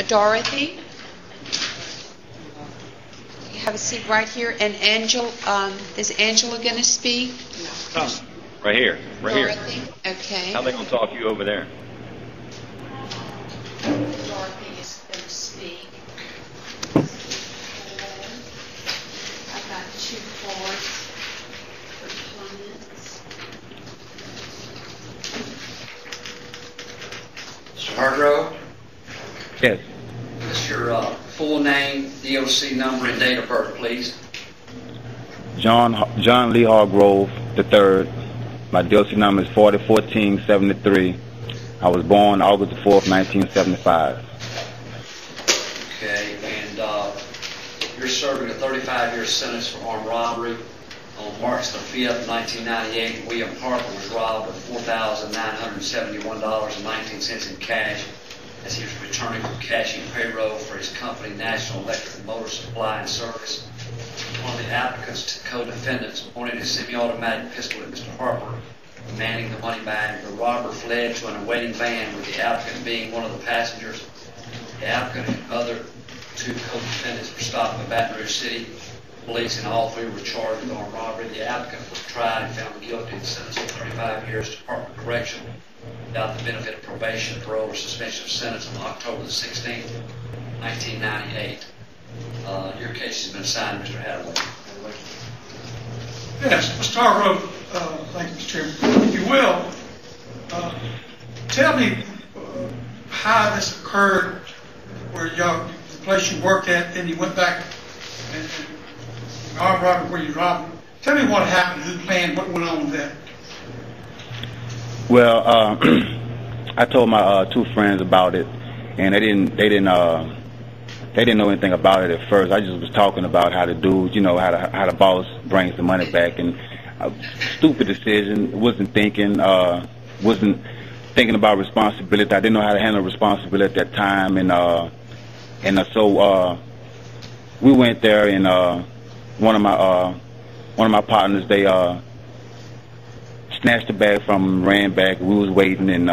Dorothy. You have a seat right here. And Angela, is Angela going to speak? No. Right here. Right Dorothy? here. Okay. How they going to talk to you over there? Dorothy is going to speak. I've got 2 cards for comments. Mr. Hargrove? Yes. What's your full name, DOC number, and date of birth, please? John Lee Hargrove III. My DOC number is 401473. I was born August the 4th, 1975. Okay, and you're serving a 35-year sentence for armed robbery. On March the 5th, 1998, William Harper was robbed of $4,971.19 in cash as he was returning from cashing payroll for his company, National Electric and Motor Supply and Service. One of the applicants, co-defendants, pointed his semi-automatic pistol at Mr. Harper, demanding the money back. The robber fled to an awaiting van, with the applicant being one of the passengers. The applicant and other 2 co-defendants were stopped by Baton Rouge City Police, and all 3 were charged with armed robbery. The applicant was tried and found guilty and sentenced to 35 years to Department of Correction without the benefit of probation, parole, or suspension of sentence on October the 16th, 1998. Your case has been assigned to Mr. Hathaway. Yes, Mr. Hargrove, thank you, Mr. Chairman. If you will, tell me how this occurred, where the place you worked at, then you went back and armed robbery where you robbed. Tell me what happened, who planned, what went on with that. Well, I told my 2 friends about it, and they didn't know anything about it at first. I just was talking about how to do, how the boss brings the money back, and stupid decision. Wasn't thinking about responsibility. I didn't know how to handle responsibility at that time, so we went there, and one of my partners, they snatched the bag from him, ran back. We was waiting and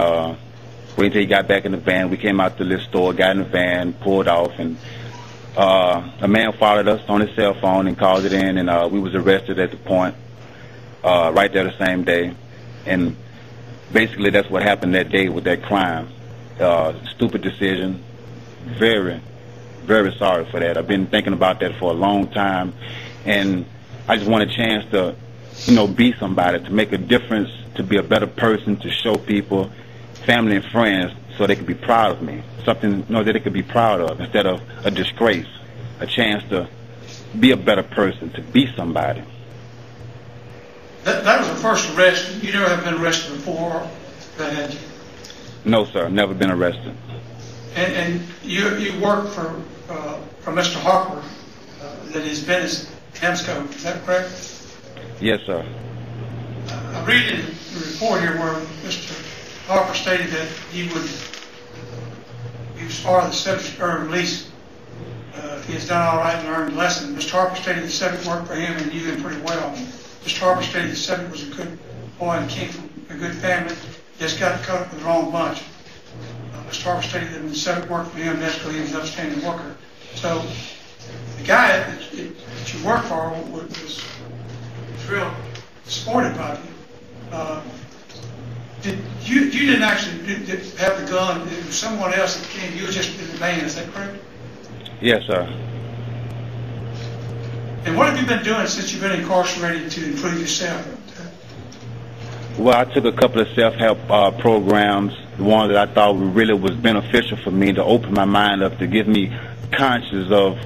waiting until he got back in the van. We came out to the store, got in the van, pulled off, and a man followed us on his cell phone and called it in, and we was arrested at the point right there the same day. And basically that's what happened that day with that crime. Stupid decision. Very, very sorry for that. I've been thinking about that for a long time, and I just want a chance to, be somebody, to make a difference, to be a better person, to show people, family and friends, so they can be proud of me. Something, that they could be proud of instead of a disgrace. A chance to be a better person, to be somebody. That was the first arrest. You never have been arrested before, had you? No, sir. Never been arrested. And you work for Mr. Harper, that his business, Hemsco, is that correct? Yes, sir. I read in the report here where Mr. Harper stated that he was part of the subject earned release. If he has done all right and learned a lesson. Mr. Harper stated the subject worked for him and knew him pretty well. Mr. Harper stated the subject was a good boy and came from a good family, just got caught up with the wrong bunch. Mr. Harper stated that when the subject worked for him, that's because he was an upstanding worker. So the guy that you worked for was real supportive of you. You didn't actually have the gun. It was someone else that came. You were just in the van. Is that correct? Yes, sir. And what have you been doing since you've been incarcerated to improve yourself? Well, I took a couple of self-help programs. The one that I thought really was beneficial for me, to open my mind up, to give me conscious of,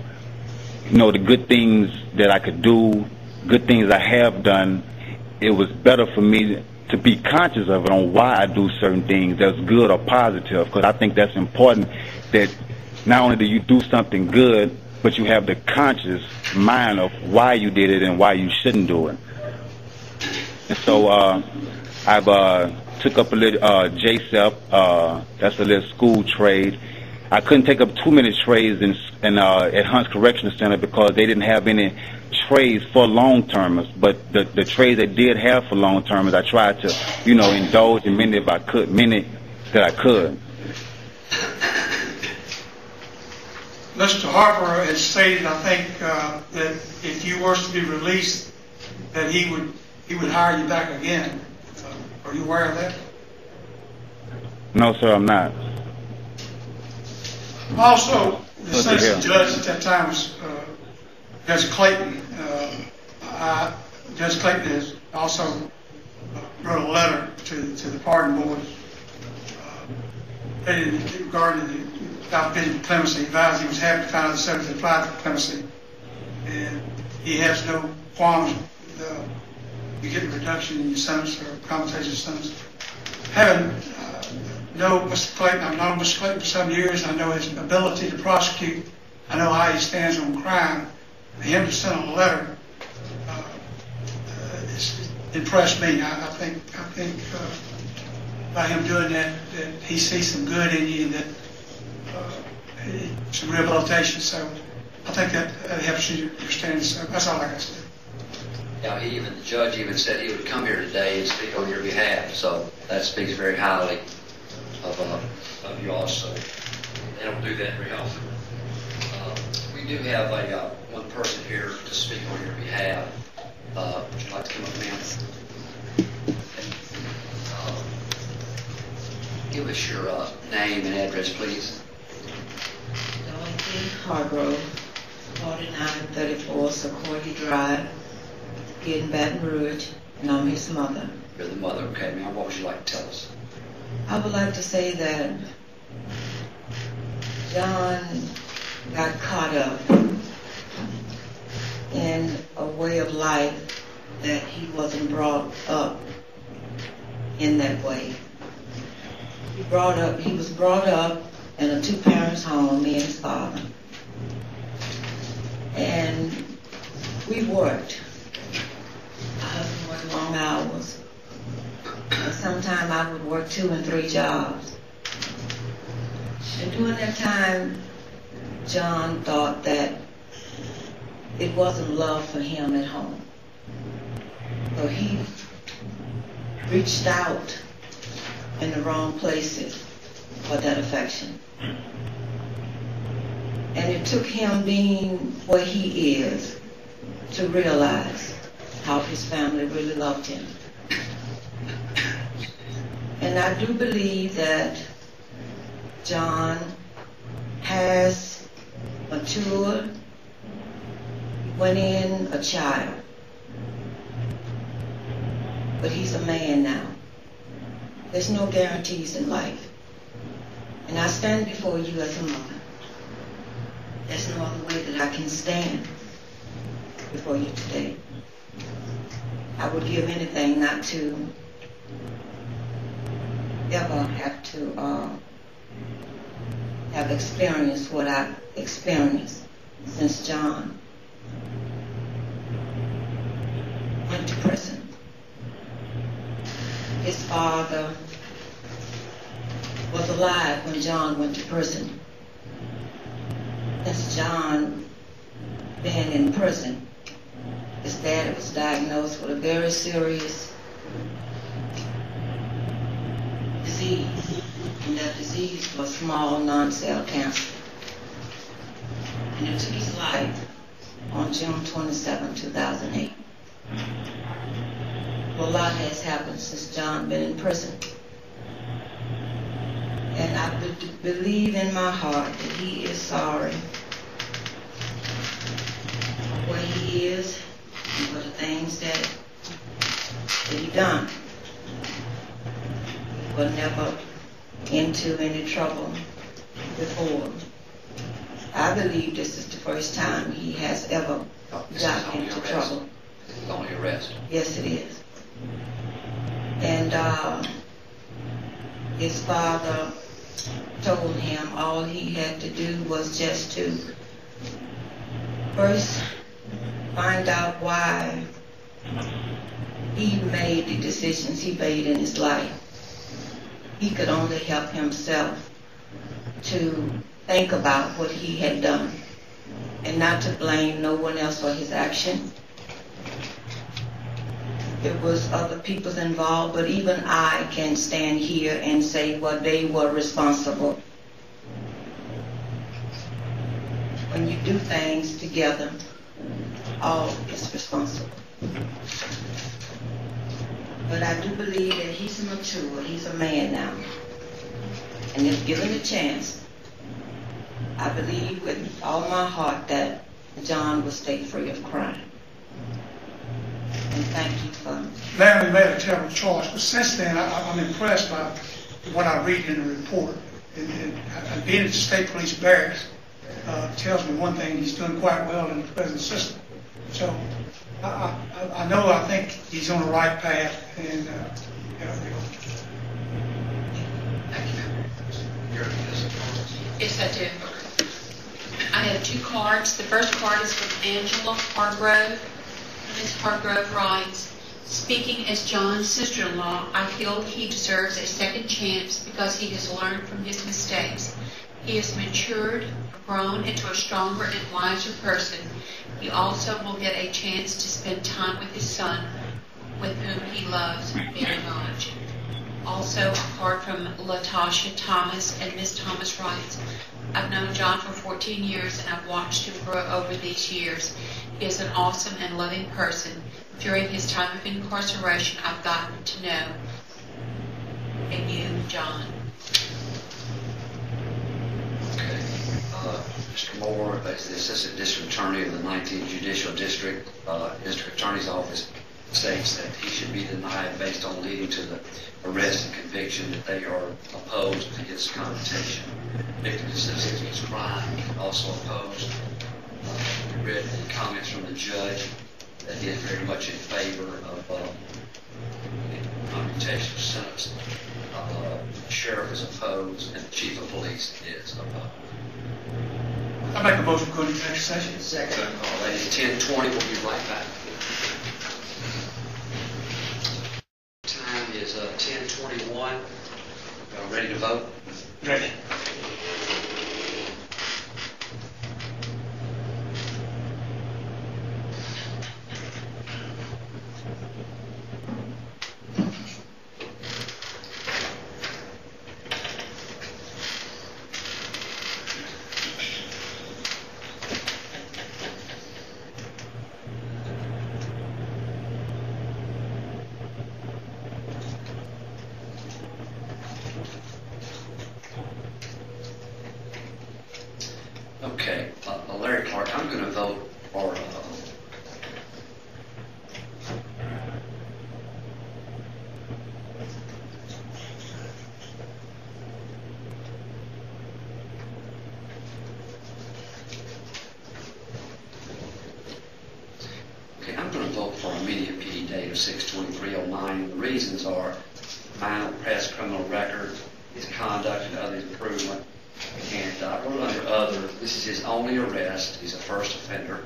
the good things that I could do, good things I have done. It was better for me to be conscious of it, on why I do certain things that's good or positive, because I think that's important, that not only do you do something good, but you have the conscious mind of why you did it and why you shouldn't do it. And so I've took up a little JSEP, that's a little school trade. I couldn't take up too many trades at Hunt's Correctional Center because they didn't have any trades for long-termers, but the trades they did have for long-termers, I tried to, indulge in many that I could. Mr. Harper has stated, I think, that if you were to be released, that he would hire you back again. Are you aware of that? No, sir, I'm not. Also, the sentencing judge at that time was Judge Clayton. Judge Clayton has also wrote a letter to the pardon board regarding the opinion of clemency. He advised he was happy to find out the subject applied for clemency, and he has no qualms you get a reduction in your sentence or commutation sentence. Having known Mr. Clayton, I've known Mr. Clayton for some years. I know his ability to prosecute. I know how he stands on crime. For him to send a letter impressed me. I think by him doing that he sees some good in you, and that some rehabilitation. So I think that helps you understand. So that's all I got to say. Yeah, the judge even said he would come here today and speak on your behalf. So that speaks very highly of you also. They don't do that very often. We do have one person here to speak on your behalf. Would you like to come up, ma'am? Give us your name and address, please. Dorothy Hargrove, 4934 Sequoia Drive, here in Baton Rouge, and I'm his mother. You're the mother, okay, ma'am. What would you like to tell us? I would like to say that John got caught up in a way of life that he wasn't brought up in that way. He was brought up in a two-parents home, me and his father. And we worked. My husband worked long hours. And sometimes I would work 2 and 3 jobs. And during that time, John thought that it wasn't love for him at home. So he reached out in the wrong places for that affection. And it took him being where he is to realize how his family really loved him. And I do believe that John has matured. He went in a child, but he's a man now. There's no guarantees in life. And I stand before you as a mother. There's no other way that I can stand before you today. I would give anything not to ever have experienced what I've experienced since John went to prison. His father was alive when John went to prison. Since John been in prison, his dad was diagnosed with a very serious disease, and that disease was small non-cell cancer. And it took his life on June 27, 2008. Well, a lot has happened since John been in prison. And I believe in my heart that he is sorry for where he is and for the things that he done. He was never into any trouble before. I believe this is the first time he has ever got into trouble. This is only arrest. Yes, it is. And his father told him all he had to do was just to first find out why he made the decisions he made in his life. He could only help himself to think about what he had done and not to blame no one else for his action. There was other people involved, but even I can stand here and say what they were responsible. do things together, all is responsible. But I do believe that he's mature, he's a man now. And if given a chance, I believe with all my heart that John will stay free of crime. And thank you for... Ma'am, we made a terrible choice, but since then, I'm impressed by what I read in the report. And being at the state police barracks tells me one thing: he's doing quite well in the prison system. So I think he's on the right path, and Yes, I do. I have two cards. The first card is from Angela Hargrove. Ms. Hargrove writes, "Speaking as John's sister-in-law, I feel he deserves a second chance because he has learned from his mistakes. He has matured, grown into a stronger and wiser person. He also will get a chance to spend time with his son, with whom he loves very much." Also, a card from Latasha Thomas, and Ms. Thomas writes, "I've known John for 14 years and I've watched him grow over these years. He is an awesome and loving person. During his time of incarceration, I've gotten to know and you, John." Okay. Mr. Moore, as the Assistant District Attorney of the 19th Judicial District, District Attorney's Office states that he should be denied based on leading to the arrest and conviction, that they are opposed to his commutation. Victims of his crime also opposed. We read the comments from the judge that he is very much in favor of commutation sentence. The sheriff is opposed, and the chief of police is opposed. I make a motion to go into executive session. Second. Ladies, 10:20. We'll be right back. Time is 10:21. Ready to vote? Ready. Okay, Larry Clark, I'm going to vote for immediate PD date of 6/23/09. The reasons are minor past criminal record, his conduct and other improvement. And I wrote under other, this is his only arrest. He's a first offender.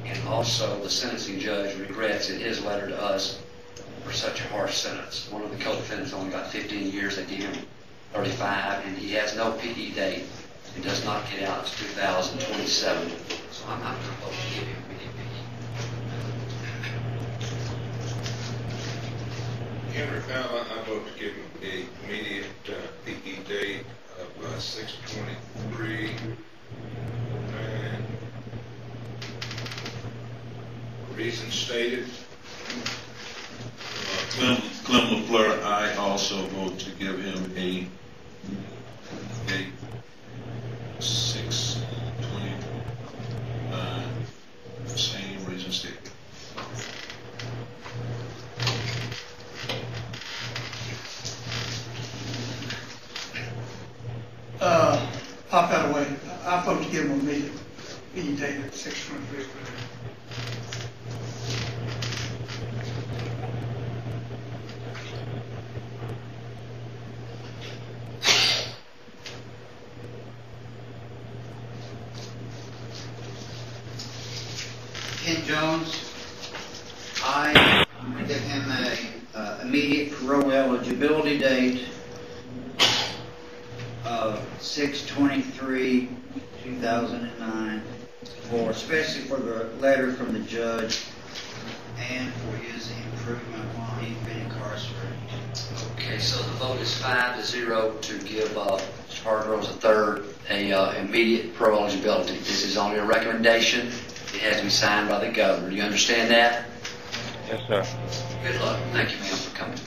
And also the sentencing judge regrets in his letter to us for such a harsh sentence. One of the co-defendants only got 15 years. They gave him 35, and he has no PD date. He does not get out until 2027. So I'm not going to vote to give him immediate PD. Henry Fowler, I vote to give him the immediate PD date of 6/23. And reason stated. Clem LaFleur, I also vote to give him a date 6/29. Same reason stated. Pop that away. I vote to give him a meeting date at 6/23. Ken Jones, I give him a immediate parole eligibility date of 6/23/2009, especially for the letter from the judge and for his improvement while he's been incarcerated. Okay, so the vote is 5-0 to give Hargrove a third immediate pro eligibility. This is only a recommendation. It has to be signed by the governor. Do you understand that? Yes, sir. Good luck. Thank you, ma'am, for coming.